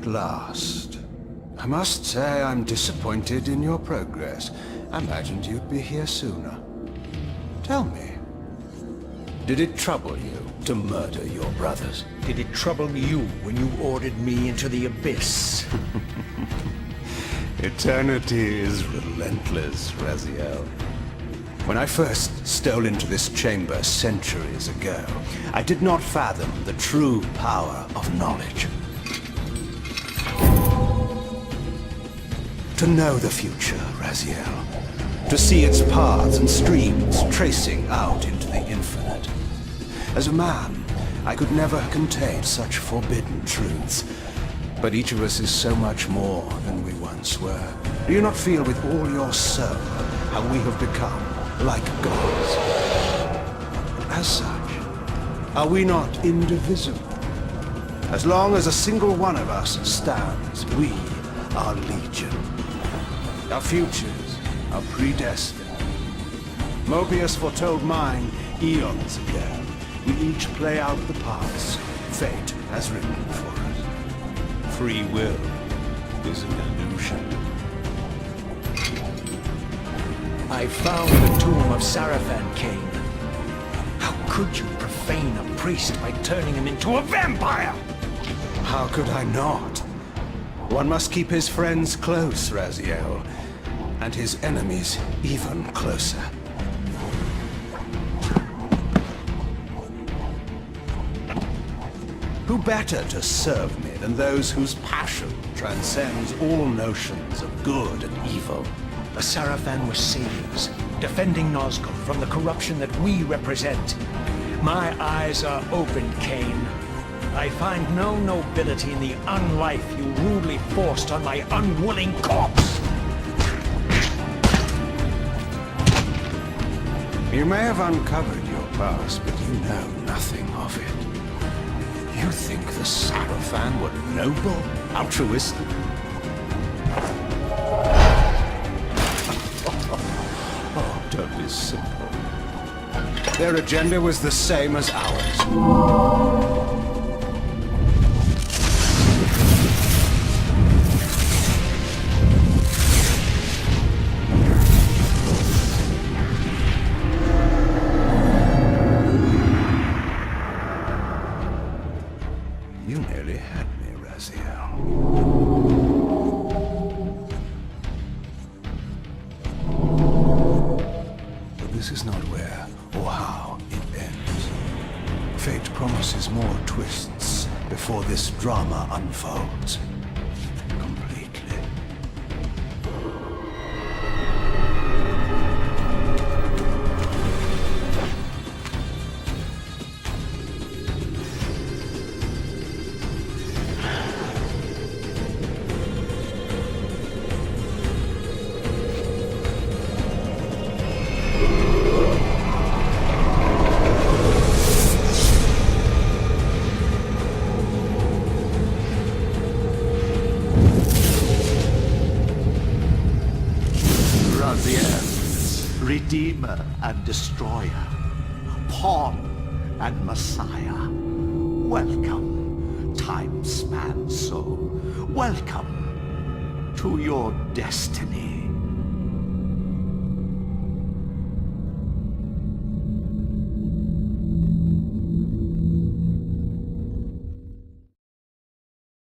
At last. I must say I'm disappointed in your progress. I imagined you'd be here sooner. Tell me, did it trouble you to murder your brothers? Did it trouble you when you ordered me into the abyss? Eternity is relentless, Raziel. When I first stole into this chamber centuries ago, I did not fathom the true power of knowledge. To know the future, Raziel. To see its paths and streams tracing out into the infinite. As a man, I could never contain such forbidden truths. But each of us is so much more than we once were. Do you not feel with all your soul how we have become like gods? As such, are we not indivisible? As long as a single one of us stands, we are legion. Our futures are predestined. Mobius foretold mine eons ago. We each play out the parts fate has written for us. Free will is an illusion. I found the tomb of Sarafan, Kain. How could you profane a priest by turning him into a vampire? How could I not? One must keep his friends close, Raziel, and his enemies even closer. Who better to serve me than those whose passion transcends all notions of good and evil? The Sarafan were saviors, defending Nazgûl from the corruption that we represent. My eyes are opened, Kain. I find no nobility in the unlife you rudely forced on my unwilling corpse. You may have uncovered your past, but you know nothing of it. You think the Sarafan were noble, altruistic? Oh, don't be simple. Their agenda was the same as ours. You nearly had me, Raziel. But this is not where or how it ends. Fate promises more twists before this drama unfolds completely. Redeemer and Destroyer, Pawn and Messiah. Welcome, time-span soul. Welcome to your destiny.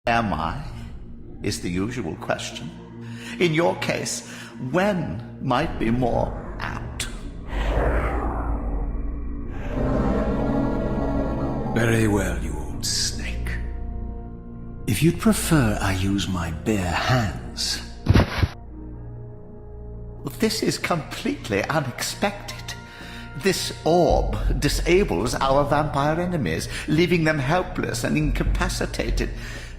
Am I? Is the usual question. In your case, when might be more apt. Very well, you old snake. If you'd prefer I use my bare hands... This is completely unexpected. This orb disables our vampire enemies, leaving them helpless and incapacitated.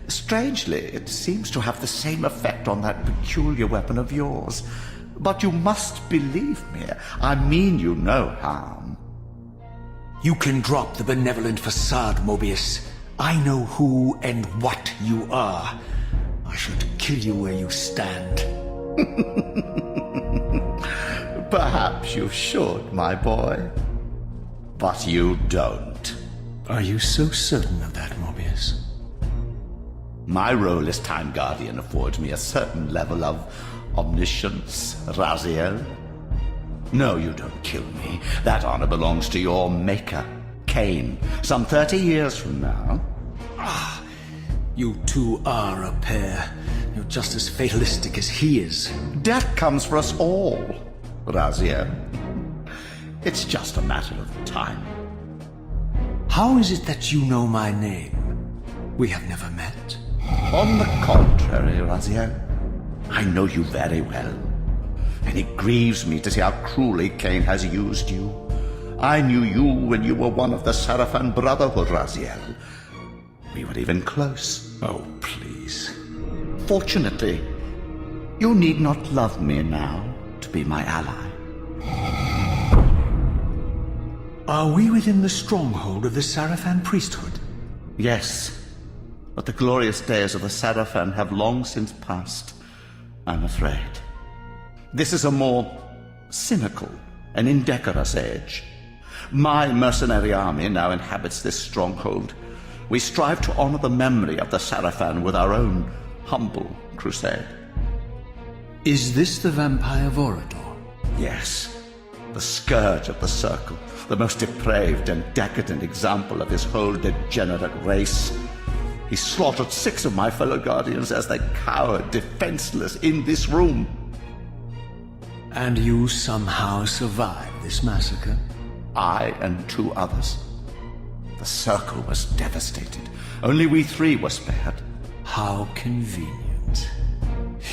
Strangely, it seems to have the same effect on that peculiar weapon of yours. But you must believe me. I mean you no harm. You can drop the benevolent facade, Mobius. I know who and what you are. I should kill you where you stand. Perhaps you should, my boy. But you don't. Are you so certain of that, Mobius? My role as Time Guardian affords me a certain level of omniscience, Raziel. No, you don't kill me. That honor belongs to your maker, Kain, some 30 years from now. You two are a pair. You're just as fatalistic as he is. Death comes for us all, Raziel. It's just a matter of time. How is it that you know my name? We have never met. On the contrary, Raziel, I know you very well. And it grieves me to see how cruelly Kain has used you. I knew you when you were one of the Sarafan Brotherhood, Raziel. We were even close. Oh, please. Fortunately, you need not love me now to be my ally. Are we within the stronghold of the Sarafan priesthood? Yes, but the glorious days of the Sarafan have long since passed, I'm afraid. This is a more cynical and indecorous age. My mercenary army now inhabits this stronghold. We strive to honor the memory of the Sarafan with our own humble crusade. Is this the vampire Vorador? Yes, the scourge of the Circle, the most depraved and decadent example of his whole degenerate race. He slaughtered 6 of my fellow Guardians as they cowered defenseless in this room. And you somehow survived this massacre? I and 2 others. The Circle was devastated. Only we 3 were spared. How convenient.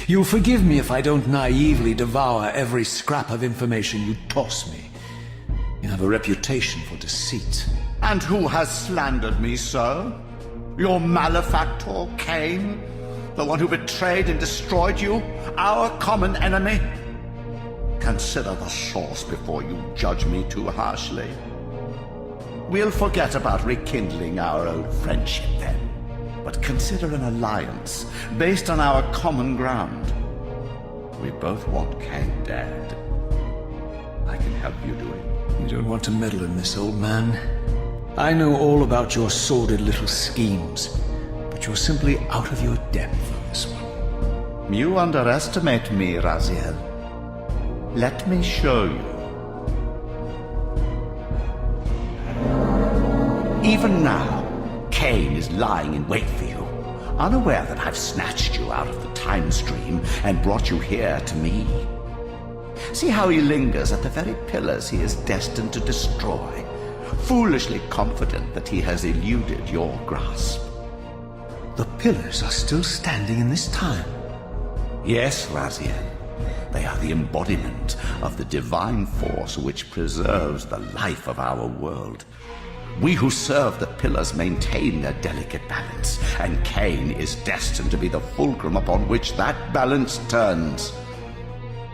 You'll forgive me if I don't naively devour every scrap of information you toss me. You have a reputation for deceit. And who has slandered me so? Your malefactor, Kain? The one who betrayed and destroyed you? Our common enemy? Consider the source before you judge me too harshly. We'll forget about rekindling our old friendship then. But consider an alliance based on our common ground. We both want Kain dead. I can help you do it. You don't want to meddle in this, old man. I know all about your sordid little schemes, but you're simply out of your depth on this one. You underestimate me, Raziel. Let me show you. Even now, Kain is lying in wait for you, unaware that I've snatched you out of the time stream and brought you here to me. See how he lingers at the very pillars he is destined to destroy, foolishly confident that he has eluded your grasp. The pillars are still standing in this time. Yes, Raziel. They are the embodiment of the divine force which preserves the life of our world. We who serve the pillars maintain their delicate balance, and Kain is destined to be the fulcrum upon which that balance turns.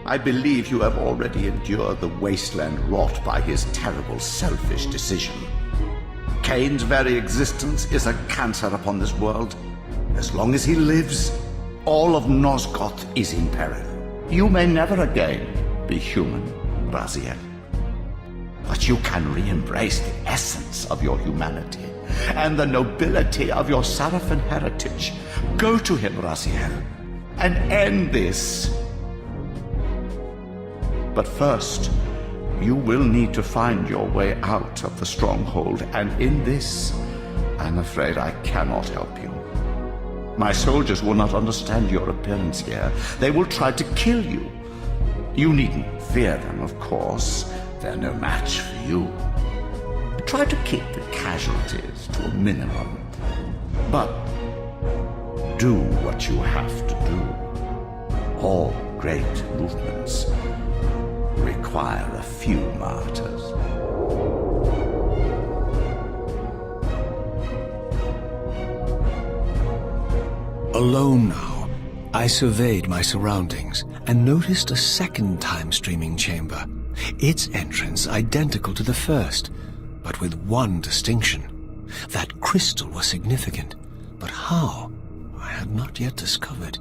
I believe you have already endured the wasteland wrought by his terrible, selfish decision. Kain's very existence is a cancer upon this world. As long as he lives, all of Nosgoth is in peril. You may never again be human, Raziel. But you can re-embrace the essence of your humanity and the nobility of your Sarafan heritage. Go to him, Raziel, and end this. But first, you will need to find your way out of the stronghold, and in this, I'm afraid I cannot help you. My soldiers will not understand your appearance here. They will try to kill you. You needn't fear them, of course. They're no match for you. Try to keep the casualties to a minimum. But do what you have to do. All great movements require a few martyrs. Alone now, I surveyed my surroundings and noticed a second time-streaming chamber. Its entrance identical to the first, but with one distinction. That crystal was significant, but how, I had not yet discovered.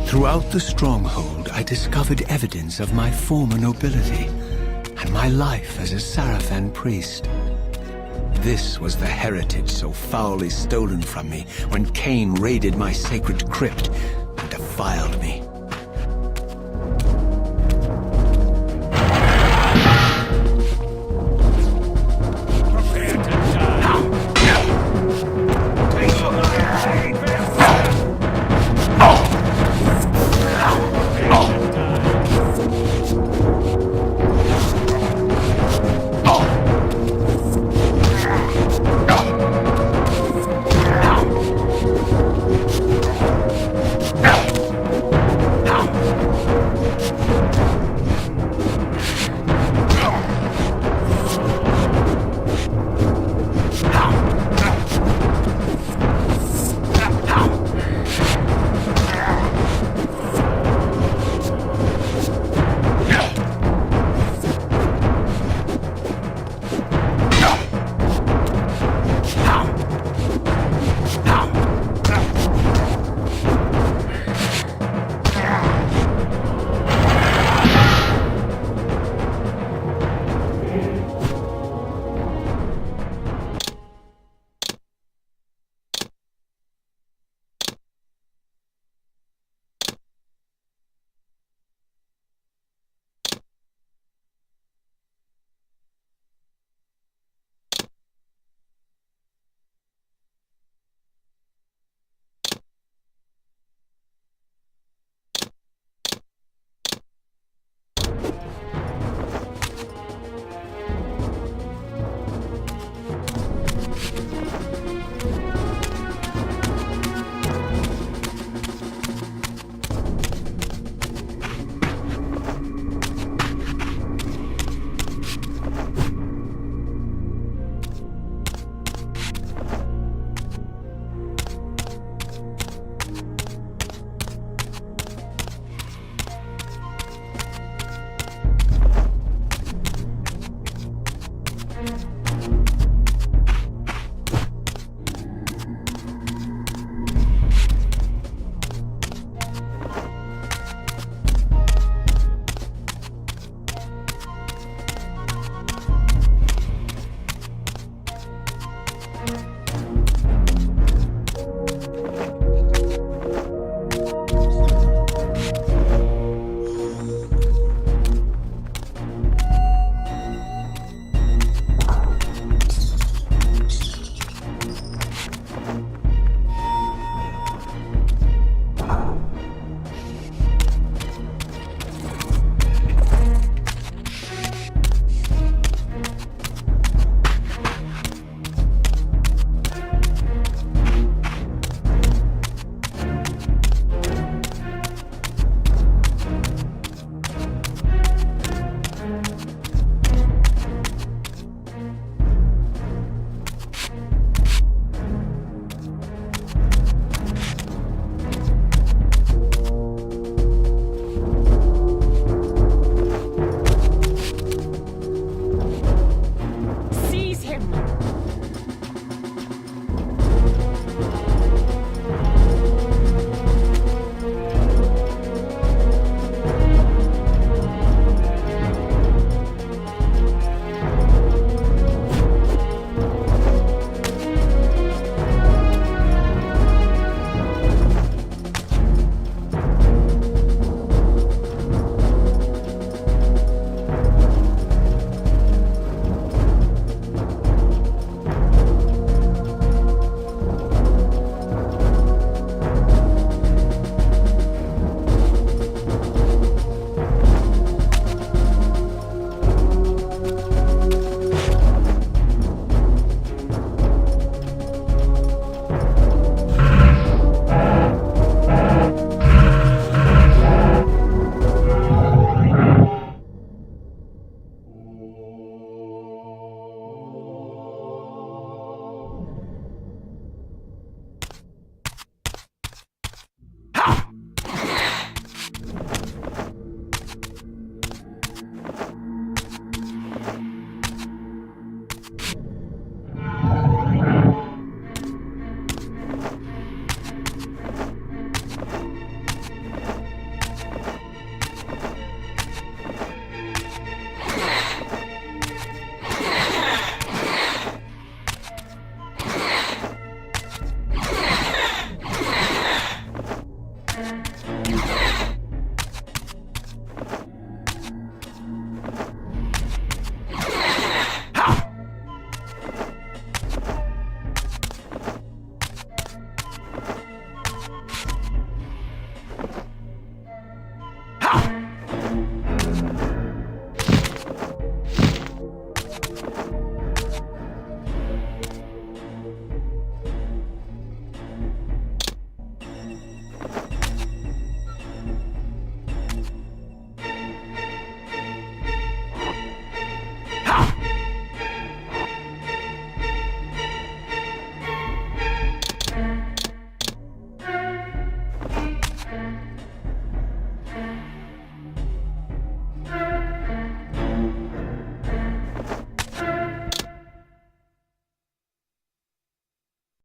Throughout the stronghold, I discovered evidence of my former nobility and my life as a Sarafan priest. This was the heritage so foully stolen from me when Kain raided my sacred crypt and defiled me.